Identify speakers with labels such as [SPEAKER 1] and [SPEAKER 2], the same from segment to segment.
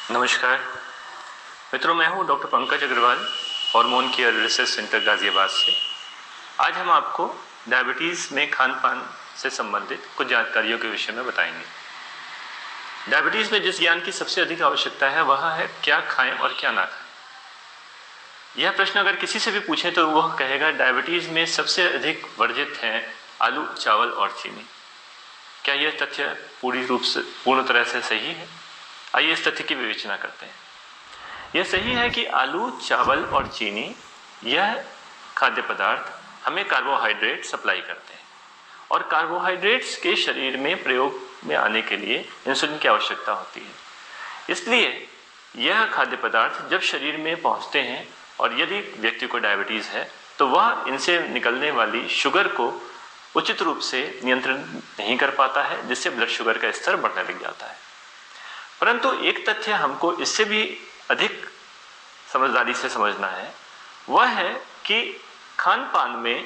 [SPEAKER 1] नमस्कार मित्रों, मैं हूं doctor Pankaj Agarwal, hormone care research centre Ghaziabad से। आज हम आपको डायबिटीज़ में खान पान से संबंधित कुछ जानकारियों के विषय में बताएंगे। डायबिटीज़ में जिस ज्ञान की सबसे अधिक आवश्यकता है वह है क्या खाएं और क्या ना खाएं। यह प्रश्न अगर किसी से भी पूछें तो वह कहेगा डायबिटीज़ में सबसे अधिक वर्जित हैं आलू, चावल और चीनी। क्या यह तथ्य पूर्ण तरह से सही है? आइए इस तथ्य की विवेचना करते हैं। यह सही है कि आलू, चावल और चीनी यह खाद्य पदार्थ हमें कार्बोहाइड्रेट सप्लाई करते हैं और कार्बोहाइड्रेट्स के शरीर में प्रयोग में आने के लिए इंसुलिन की आवश्यकता होती है। इसलिए यह खाद्य पदार्थ जब शरीर में पहुंचते हैं और यदि व्यक्ति को डायबिटीज़ है तो वह इनसे निकलने वाली शुगर को उचित रूप से नियंत्रण नहीं कर पाता है, जिससे ब्लड शुगर का स्तर बढ़ने लग जाता है। परंतु एक तथ्य हमको इससे भी अधिक समझदारी से समझना है, वह है कि खान पान में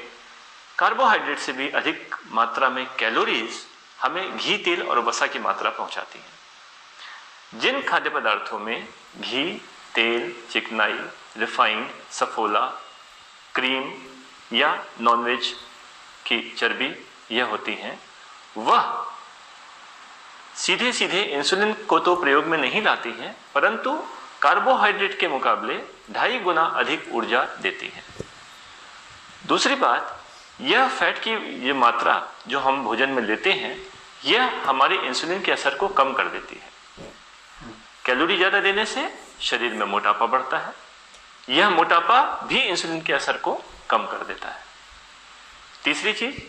[SPEAKER 1] कार्बोहाइड्रेट से भी अधिक मात्रा में कैलोरीज हमें घी, तेल और वसा की मात्रा पहुंचाती है। जिन खाद्य पदार्थों में घी, तेल, चिकनाई, रिफाइंड, सफोला, क्रीम या नॉनवेज की चर्बी यह होती हैं, वह सीधे सीधे इंसुलिन को तो प्रयोग में नहीं लाती हैं, परंतु कार्बोहाइड्रेट के मुकाबले 2.5 गुना अधिक ऊर्जा देती हैं। दूसरी बात, यह फैट की ये मात्रा जो हम भोजन में लेते हैं यह हमारे इंसुलिन के असर को कम कर देती है। कैलोरी ज़्यादा देने से शरीर में मोटापा बढ़ता है, यह मोटापा भी इंसुलिन के असर को कम कर देता है। तीसरी चीज,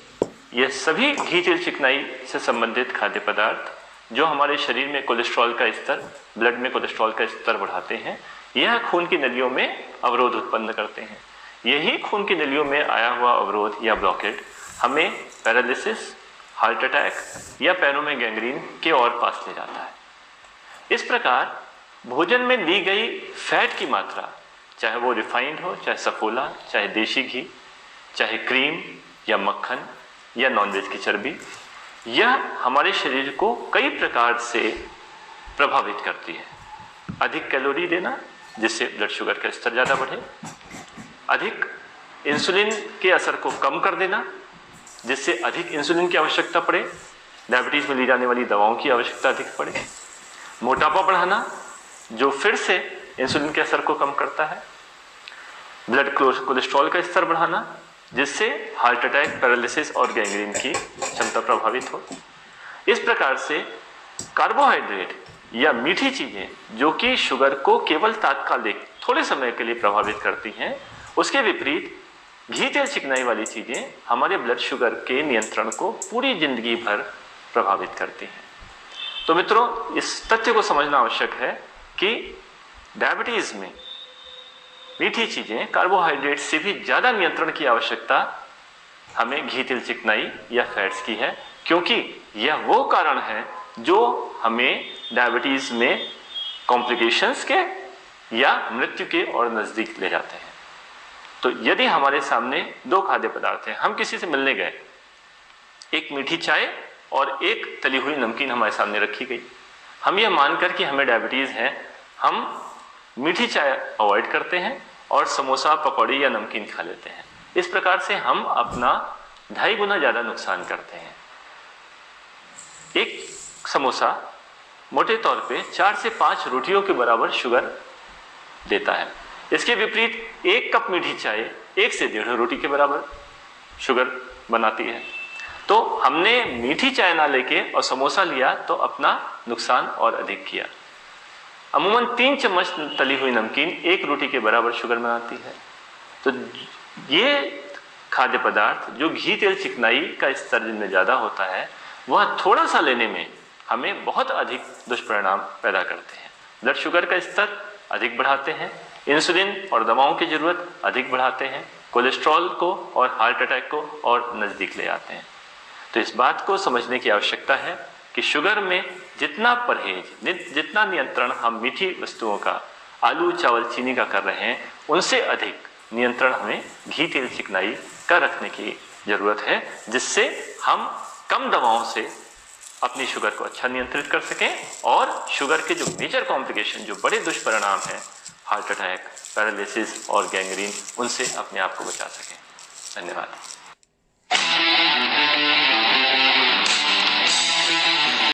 [SPEAKER 1] यह सभी घी, तेल, चिकनाई से संबंधित खाद्य पदार्थ जो हमारे शरीर में कोलेस्ट्रॉल का स्तर, ब्लड में कोलेस्ट्रॉल का स्तर बढ़ाते हैं, यह खून की नलियों में अवरोध उत्पन्न करते हैं। यही खून की नलियों में आया हुआ अवरोध या ब्लॉकेट हमें पैरालिसिस, हार्ट अटैक या पैरों में गैंग्रीन के ओर पास ले जाता है। इस प्रकार भोजन में ली गई फैट की मात्रा, चाहे वो रिफाइंड हो, चाहे सफोला, चाहे देशी घी, चाहे क्रीम या मक्खन या नॉनवेज की चर्बी, यह हमारे शरीर को कई प्रकार से प्रभावित करती है। अधिक कैलोरी देना जिससे ब्लड शुगर का स्तर ज़्यादा बढ़े, अधिक इंसुलिन के असर को कम कर देना जिससे अधिक इंसुलिन की आवश्यकता पड़े, डायबिटीज़ में ली जाने वाली दवाओं की आवश्यकता अधिक पड़े, मोटापा बढ़ाना जो फिर से इंसुलिन के असर को कम करता है, ब्लड कोलेस्ट्रॉल का स्तर बढ़ाना जिससे हार्ट अटैक, पैरालिसिस और गैंग्रीन की क्षमता प्रभावित हो। इस प्रकार से कार्बोहाइड्रेट या मीठी चीजें जो कि शुगर को केवल तात्कालिक थोड़े समय के लिए प्रभावित करती हैं, उसके विपरीत घी, तेल, चिकनाई वाली चीजें हमारे ब्लड शुगर के नियंत्रण को पूरी जिंदगी भर प्रभावित करती हैं। तो मित्रों, इस तथ्य को समझना आवश्यक है कि डायबिटीज में मीठी चीजें, कार्बोहाइड्रेट से भी ज्यादा नियंत्रण की आवश्यकता हमें घी, तेल, चिकनाई या फैट्स की है, क्योंकि यह वो कारण है जो हमें डायबिटीज में कॉम्प्लिकेशंस के या मृत्यु के और नजदीक ले जाते हैं। तो यदि हमारे सामने दो खाद्य पदार्थ हैं, हम किसी से मिलने गए, एक मीठी चाय और एक तली हुई नमकीन हमारे सामने रखी गई, हम यह मानकर कि हमें डायबिटीज है, हम मीठी चाय अवॉइड करते हैं और समोसा, पकौड़ी या नमकीन खा लेते हैं। इस प्रकार से हम अपना 2.5 गुना ज्यादा नुकसान करते हैं। एक समोसा मोटे तौर पे 4 से 5 रोटियों के बराबर शुगर देता है। इसके विपरीत एक कप मीठी चाय 1 से 1.5 रोटी के बराबर शुगर बनाती है। तो हमने मीठी चाय ना लेके और समोसा लिया तो अपना नुकसान और अधिक किया। अमूमन 3 चम्मच तली हुई नमकीन 1 रोटी के बराबर शुगर बनाती है। तो ये खाद्य पदार्थ जो घी, तेल, चिकनाई का स्तर जिनमें ज़्यादा होता है, वह थोड़ा सा लेने में हमें बहुत अधिक दुष्परिणाम पैदा करते हैं। ब्लड शुगर का स्तर अधिक बढ़ाते हैं, इंसुलिन और दवाओं की जरूरत अधिक बढ़ाते हैं, कोलेस्ट्रॉल को और हार्ट अटैक को और नज़दीक ले आते हैं। तो इस बात को समझने की आवश्यकता है कि शुगर में जितना परहेज, जितना नियंत्रण हम मीठी वस्तुओं का, आलू, चावल, चीनी का कर रहे हैं, उनसे अधिक नियंत्रण हमें घी, तेल, चिकनाई का रखने की जरूरत है, जिससे हम कम दवाओं से अपनी शुगर को अच्छा नियंत्रित कर सकें और शुगर के जो मेजर कॉम्प्लिकेशन, जो बड़े दुष्परिणाम हैं, हार्ट अटैक, पैरालिसिस और गैंग्रीन, उनसे अपने आप को बचा सकें। धन्यवाद।